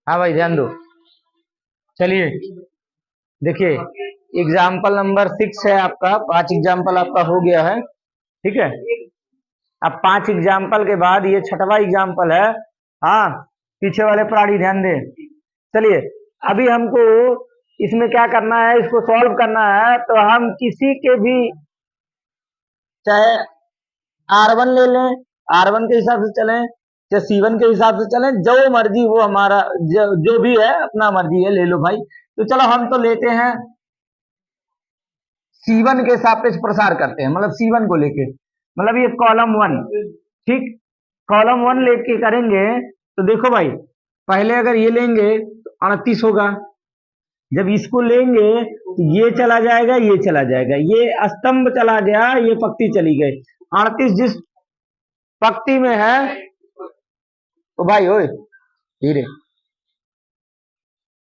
हाँ भाई ध्यान दो। चलिए देखिए, एग्जाम्पल नंबर 6 है आपका, 5 एग्जाम्पल आपका हो गया है। ठीक है, अब 5 एग्जाम्पल के बाद ये छठवां एग्जाम्पल है। हाँ, पीछे वाले प्राणी ध्यान दें। चलिए, अभी हमको इसमें क्या करना है, इसको सॉल्व करना है। तो हम किसी के भी, चाहे R1 ले लें, R1 के हिसाब से चलें, चाहे C1 के हिसाब से चलें, जो मर्जी वो हमारा, जो भी है अपना मर्जी है, ले लो भाई। तो चलो हम तो लेते हैं C1 के सापेक्ष प्रसार करते हैं, मतलब C1 को लेके, मतलब ये कॉलम 1। ठीक, कॉलम 1 लेके करेंगे। तो देखो भाई, पहले अगर ये लेंगे तो 38 होगा। जब इसको लेंगे तो ये चला जाएगा, ये चला जाएगा, ये स्तंभ चला गया, ये पंक्ति चली गई। 38 जिस पंक्ति में है, तो भाई ओए धीरे,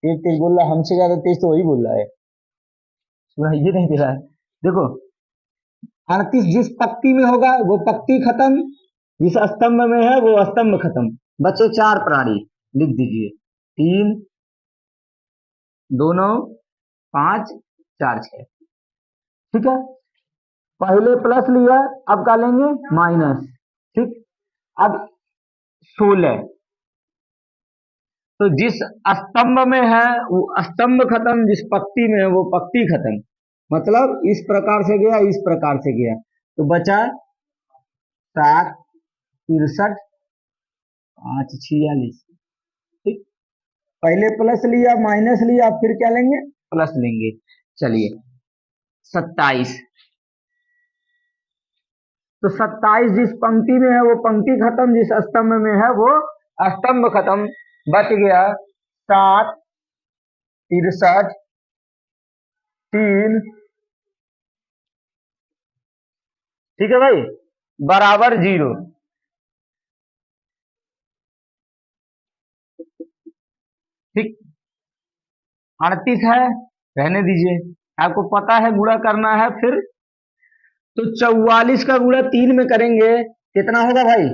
तेज तेज बोल रहा, हमसे ज्यादा तेज तो वही बोल रहा है, सुनाइए नहीं दे रहा है। देखो, 38 जिस पंक्ति में होगा वो पंक्ति खत्म, जिस स्तंभ में है वो स्तंभ खत्म। बचे 4 प्राणी, लिख दीजिए। 3, 2, 9, 5, 4, 6। ठीक है, पहले प्लस लिया, अब क्या लेंगे, माइनस। ठीक, अब 16, तो जिस स्तंभ में है वो स्तंभ खत्म, जिस पंक्ति में है वो पंक्ति खत्म। मतलब इस प्रकार से गया, इस प्रकार से गया, तो बचा 7, 63, 5, 46। ठीक, पहले प्लस लिया, माइनस लिया, फिर क्या लेंगे, प्लस लेंगे। चलिए 27, तो 27 जिस पंक्ति में है वो पंक्ति खत्म, जिस स्तंभ में है वो स्तंभ खत्म। बच गया 7, 63, 3। ठीक है भाई, बराबर 0। ठीक, 38 है, रहने दीजिए, आपको पता है गुणा करना है। फिर तो 44 का गुणा 3 में करेंगे, कितना होगा भाई,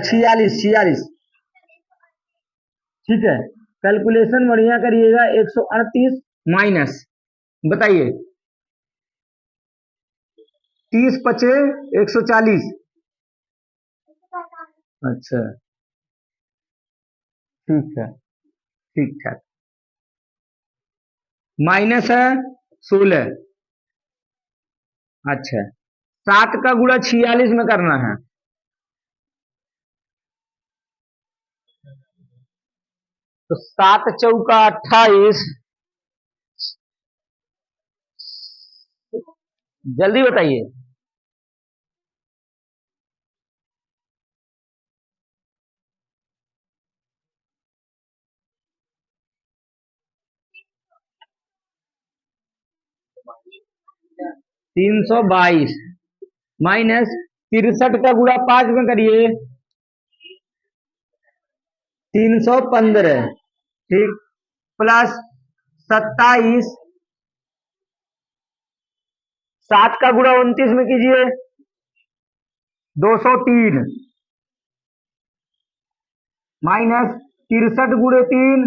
46, 46। ठीक है, कैलकुलेशन बढ़िया करिएगा। 138 माइनस, बताइए, 30 पचे 140। अच्छा, ठीक है, ठीक ठाक। माइनस है 16। अच्छा, 7 का गुणा 46 में करना है, तो 7 चौका 28। जल्दी बताइए। 322 माइनस 63 का गुणा 5 में करिए, 315। ठीक, प्लस 27, 7 का गुणा 29 में कीजिए, 203। माइनस 63 गुणे 3,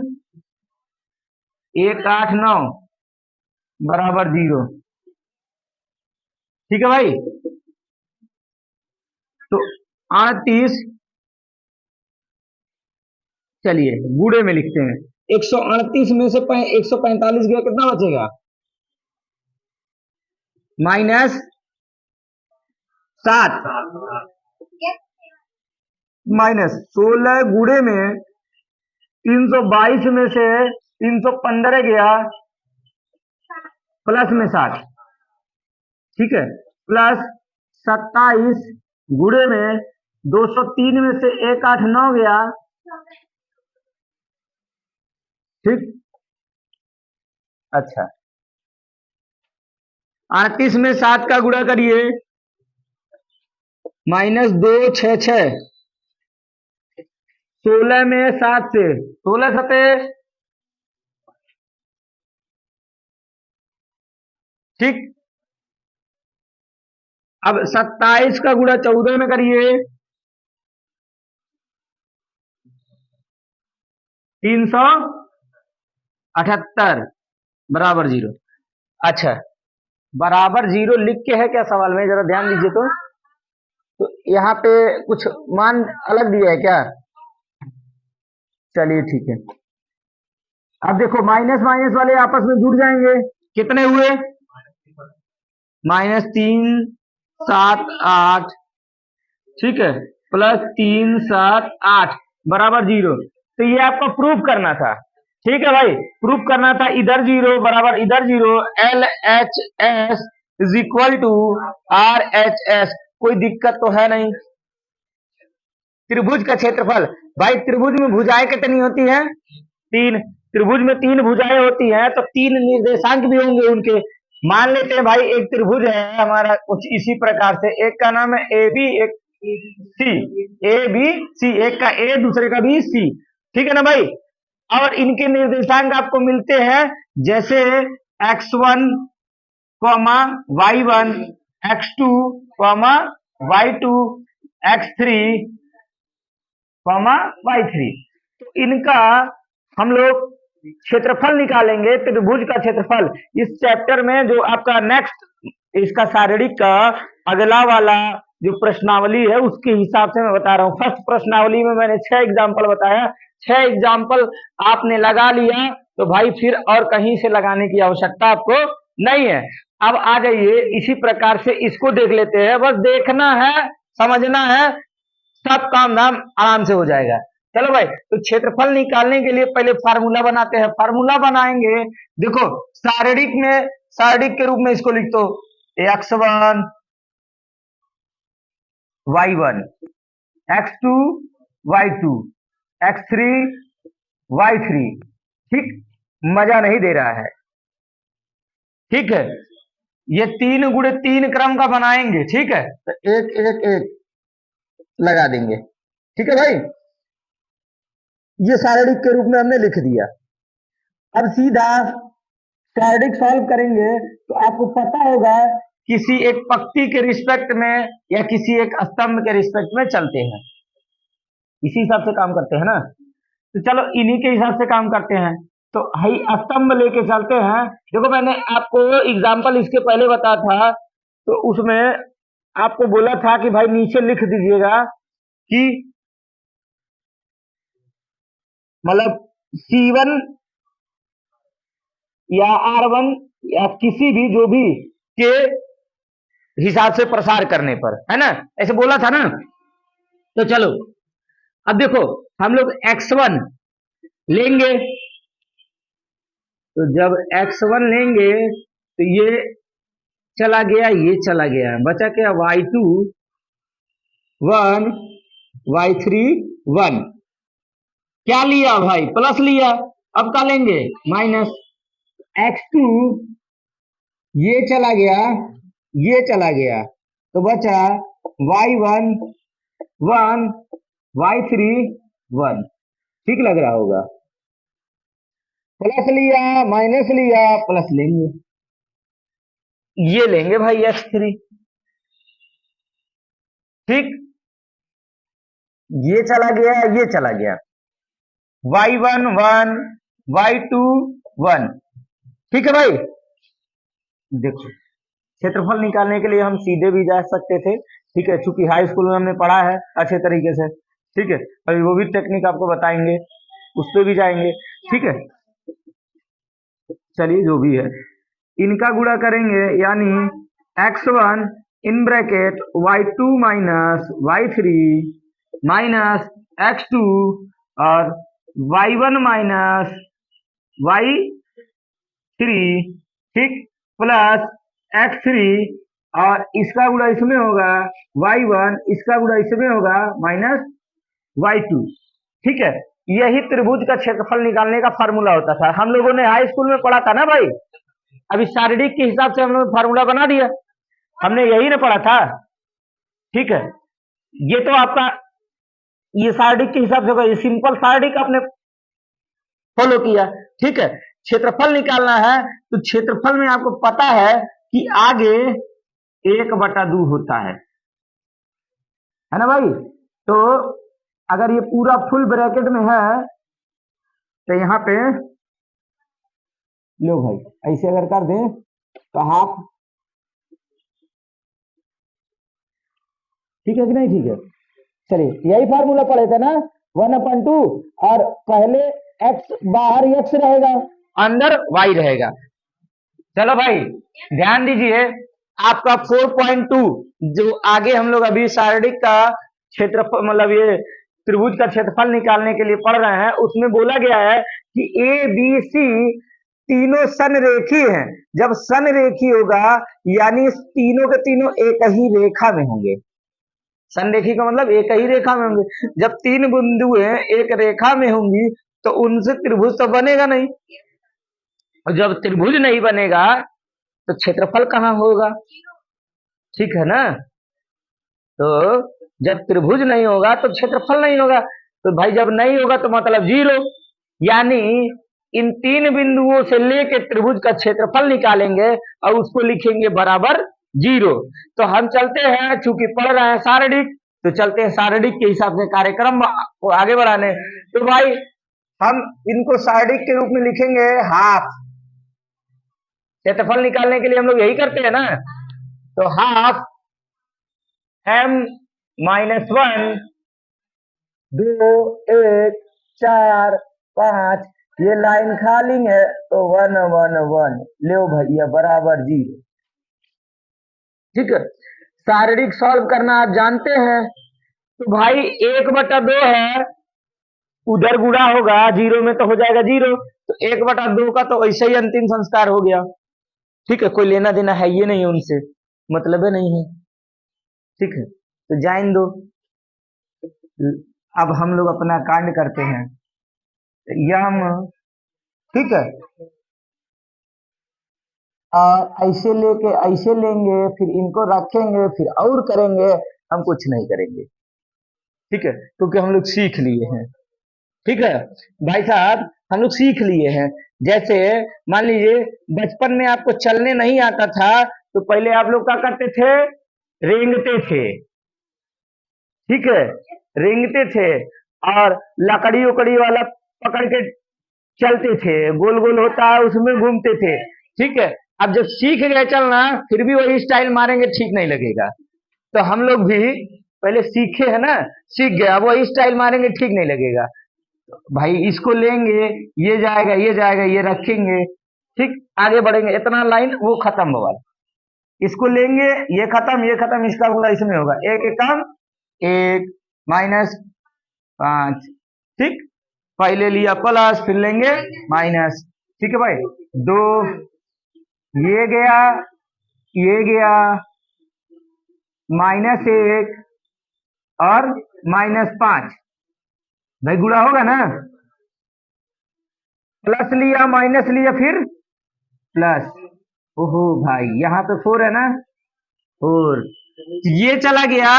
189, बराबर 0। ठीक है भाई, तो 38, चलिए गुणे में लिखते हैं। 138 में से 145 गया, कितना बचेगा, माइनस 7, माइनस 16 गुणे में 322 में से 315 गया, प्लस में 7। ठीक है, प्लस 27 गुणे में 203 में से 189 गया। ठीक, अच्छा, 38 में 7 का गुणा करिए, माइनस 266। 16 में 7 से 16 सते। ठीक, अब 27 का गुणा 14 में करिए, 378 बराबर 0। अच्छा, बराबर 0 लिख के है क्या सवाल में, जरा ध्यान दीजिए तो यहाँ पे कुछ मान अलग दिया है क्या? चलिए ठीक है। अब देखो माइनस माइनस वाले आपस में जुड़ जाएंगे, कितने हुए? -378, ठीक है, प्लस 378 बराबर 0। तो ये आपको प्रूफ करना था, ठीक है भाई, प्रूफ करना था। इधर 0 बराबर इधर 0, LHS is equal to RHS। कोई दिक्कत तो है नहीं। त्रिभुज का क्षेत्रफल, भाई त्रिभुज में भुजाएं कितनी होती हैं? 3। त्रिभुज में 3 भुजाएं होती हैं, तो 3 निर्देशांक भी होंगे उनके। मान लेते हैं भाई एक त्रिभुज है हमारा कुछ इसी प्रकार से, एक का नाम है AB, एक C, ABC, एक का A दूसरे का भी C, ठीक है ना भाई। और इनके निर्देशांक आपको मिलते हैं जैसे x1, y1, x2, y2, x3, y3। तो इनका हम लोग क्षेत्रफल निकालेंगे, त्रिभुज का क्षेत्रफल। इस चैप्टर में जो आपका नेक्स्ट इसका शारीरिक का अगला वाला जो प्रश्नावली है उसके हिसाब से मैं बता रहा हूँ। फर्स्ट प्रश्नावली में मैंने 6 एग्जाम्पल बताया, 6 एग्जाम्पल आपने लगा लिया तो भाई फिर और कहीं से लगाने की आवश्यकता आपको नहीं है। अब आ जाइए इसी प्रकार से इसको देख लेते हैं, बस देखना है, समझना है, सब काम धाम आराम से हो जाएगा। चलो भाई, तो क्षेत्रफल निकालने के लिए पहले फार्मूला बनाते हैं। फार्मूला बनाएंगे, देखो शारीरिक के रूप में इसको लिख दो, x1 y1, x2 y2, x3 y3। ठीक, मजा नहीं दे रहा है, ठीक है। ये 3 गुणे 3 क्रम का बनाएंगे, ठीक है, तो 1 1 1 लगा देंगे, ठीक है भाई। ये शारीरिक के रूप में हमने लिख दिया। अब सीधा शारीरिक सॉल्व करेंगे तो आपको पता होगा किसी एक पंक्ति के रिस्पेक्ट में या किसी एक स्तंभ के रिस्पेक्ट में चलते हैं, इसी हिसाब से काम करते हैं ना। तो चलो इन्हीं के हिसाब से काम करते हैं। तो हाई स्तंभ लेके चलते हैं। देखो मैंने आपको एग्जाम्पल इसके पहले बताया था, तो उसमें आपको बोला था कि भाई नीचे लिख दीजिएगा कि मतलब C1 या R1 या किसी भी जो भी के हिसाब से प्रसार करने पर, है ना, ऐसे बोला था ना। तो चलो अब देखो हम लोग x1 लेंगे, तो जब x1 लेंगे तो ये चला गया, ये चला गया, बचा क्या? y2 1, y3 1। क्या लिया भाई? प्लस लिया। अब क्या लेंगे? माइनस। x2 ये चला गया, ये चला गया, तो बचा y1 1, y3 1। ठीक लग रहा होगा। प्लस लिया, माइनस लिया, प्लस लेंगे, ये लेंगे भाई x3। ठीक, ये चला गया, ये चला गया, y1 1, y2 1। ठीक है भाई। देखो क्षेत्रफल निकालने के लिए हम सीधे भी जा सकते थे, ठीक है, चूंकि हाई स्कूल में हमने पढ़ा है अच्छे तरीके से, ठीक है, अभी वो भी टेक्निक आपको बताएंगे, उस पर भी जाएंगे, ठीक है। चलिए जो भी है, इनका गुणा करेंगे, यानी x1 in bracket y2 minus y3 minus x2 और y1 माइनस y3, ठीक, प्लस x3 और इसका गुणा इसमें होगा y1, इसका गुणा इसमें होगा माइनस y2। ठीक है, यही त्रिभुज का क्षेत्रफल निकालने का फार्मूला होता था, हम लोगों ने हाई स्कूल में पढ़ा था ना भाई। अभी शारीरिक के हिसाब से हम लोग फार्मूला बना दिया, हमने यही ना पढ़ा था, ठीक है। ये तो आपका ये शारीरिक के हिसाब से होगा, ये सिंपल शारीरिक आपने फॉलो किया, ठीक है। क्षेत्रफल निकालना है तो क्षेत्रफल में आपको पता है कि आगे 1/2 होता है ना भाई। तो अगर ये पूरा फुल ब्रैकेट में है तो यहाँ पे लो भाई ऐसे अगर कर दें तो हाफ, ठीक है कि नहीं, ठीक है। चलिए यही फार्मूला पढ़े थे ना, 1/2, और पहले x बाहर x रहेगा, अंदर y रहेगा। चलो भाई ध्यान दीजिए, आपका 4.2 जो आगे हम लोग अभी शारीरिक का क्षेत्रफल, मतलब ये त्रिभुज का क्षेत्रफल निकालने के लिए पढ़ रहे हैं, उसमें बोला गया है कि ए बी सी तीनों समरेखी हैं। जब समरेखी होगा यानी तीनों के तीनों एक ही रेखा में होंगे। संरेखी का मतलब एक ही रेखा में होंगे। जब तीन बिंदुएं एक रेखा में होंगी तो उनसे त्रिभुज तो बनेगा नहीं, और जब त्रिभुज नहीं बनेगा तो क्षेत्रफल कहाँ होगा, ठीक है ना। तो जब त्रिभुज नहीं होगा तो क्षेत्रफल नहीं होगा, तो भाई जब नहीं होगा तो मतलब 0, यानी इन तीन बिंदुओं से लेके त्रिभुज का क्षेत्रफल निकालेंगे और उसको लिखेंगे बराबर 0। तो हम चलते हैं, चूंकि पढ़ रहे हैं शारीरिक, तो चलते हैं शारीरिक के हिसाब से कार्यक्रम को आगे बढ़ाने। तो भाई हम इनको शारीरिक के रूप में लिखेंगे हाफ, क्षेत्रफल निकालने के लिए हम लोग यही करते हैं ना। तो हाफ m-1 2 1 4 5, ये लाइन खाली है तो 1 1 1 ले भैया बराबर 0। ठीक है, शारीरिक सॉल्व करना आप जानते हैं। तो भाई 1/2 है, उधर गुणा होगा 0 में तो हो जाएगा 0, तो 1/2 का तो ऐसे ही अंतिम संस्कार हो गया। ठीक है, कोई लेना देना है ये नहीं, उनसे मतलब है नहीं है। ठीक है, तो जाइन दो। अब हम लोग अपना कांड करते हैं, यम, ठीक है, ऐसे लेके ऐसे लेंगे, फिर इनको रखेंगे, फिर और करेंगे, हम कुछ नहीं करेंगे। ठीक है, क्योंकि हम लोग सीख लिए हैं। ठीक है भाई साहब, हम लोग सीख लिए हैं। जैसे मान लीजिए बचपन में आपको चलने नहीं आता था, तो पहले आप लोग क्या करते थे, रेंगते थे। ठीक है, रेंगते थे और लकड़ी उकड़ी वाला पकड़ के चलते थे, गोल गोल होता है उसमें घूमते थे। ठीक है, अब जब सीख गए चलना, फिर भी वही स्टाइल मारेंगे, ठीक नहीं लगेगा। तो हम लोग भी पहले सीखे है ना, सीख गए, अब वही स्टाइल मारेंगे, ठीक नहीं लगेगा। भाई इसको लेंगे, ये जाएगा ये जाएगा, ये रखेंगे, ठीक, आगे बढ़ेंगे, इतना लाइन वो खत्म होगा। इसको लेंगे, ये खत्म, इसका गुणा इसमें होगा, एक एकम 1 -5। ठीक, पहले लिया प्लस, फिर लेंगे माइनस। ठीक है भाई, 2, ये गया -1 और -5, भाई गुणा होगा ना, प्लस लिया माइनस लिया फिर प्लस। ओहो भाई यहाँ पे 4 है ना, 4, ये चला गया,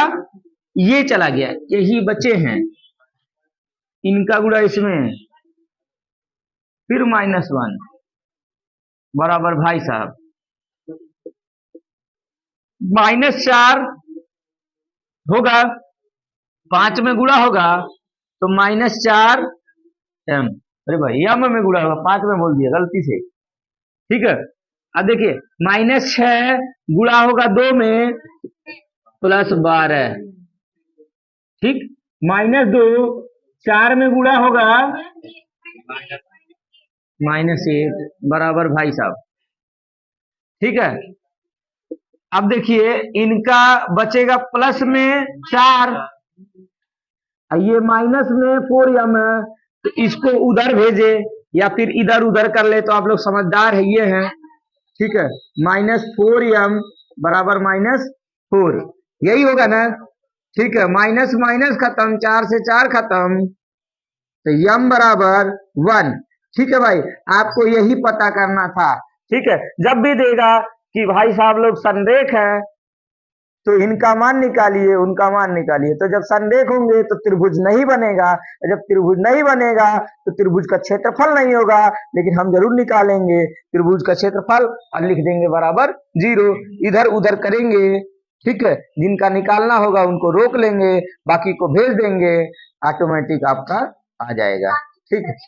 ये चला गया, यही बचे हैं, इनका गुणा इसमें, फिर -1 बराबर भाई साहब -4 होगा, 5 में गुणा होगा तो -4 m। अरे भाई m में गुणा होगा, 5 में बोल दिया गलती से। ठीक है, अब देखिए -6 गुणा होगा 2 में +12। ठीक, -2 4 में गुणा होगा -1 बराबर भाई साहब। ठीक है, अब देखिए इनका बचेगा प्लस में 4, ये माइनस में 4m है, तो इसको उधर भेजे या फिर इधर उधर कर ले, तो आप लोग समझदार है ये हैं। ठीक है, -4m बराबर -4, यही होगा ना। ठीक है, माइनस माइनस खत्म, 4 से 4 खत्म, तो m बराबर 1। ठीक है भाई, आपको यही पता करना था। ठीक है, जब भी देगा कि भाई साहब लोग संरेख है तो इनका मान निकालिए, उनका मान निकालिए, तो जब संरेख होंगे तो त्रिभुज नहीं बनेगा, जब त्रिभुज नहीं बनेगा तो त्रिभुज का क्षेत्रफल नहीं होगा, लेकिन हम जरूर निकालेंगे त्रिभुज का क्षेत्रफल और लिख देंगे बराबर 0, इधर उधर करेंगे। ठीक है, जिनका निकालना होगा उनको रोक लेंगे, बाकी को भेज देंगे, ऑटोमेटिक आपका आ जाएगा। ठीक है।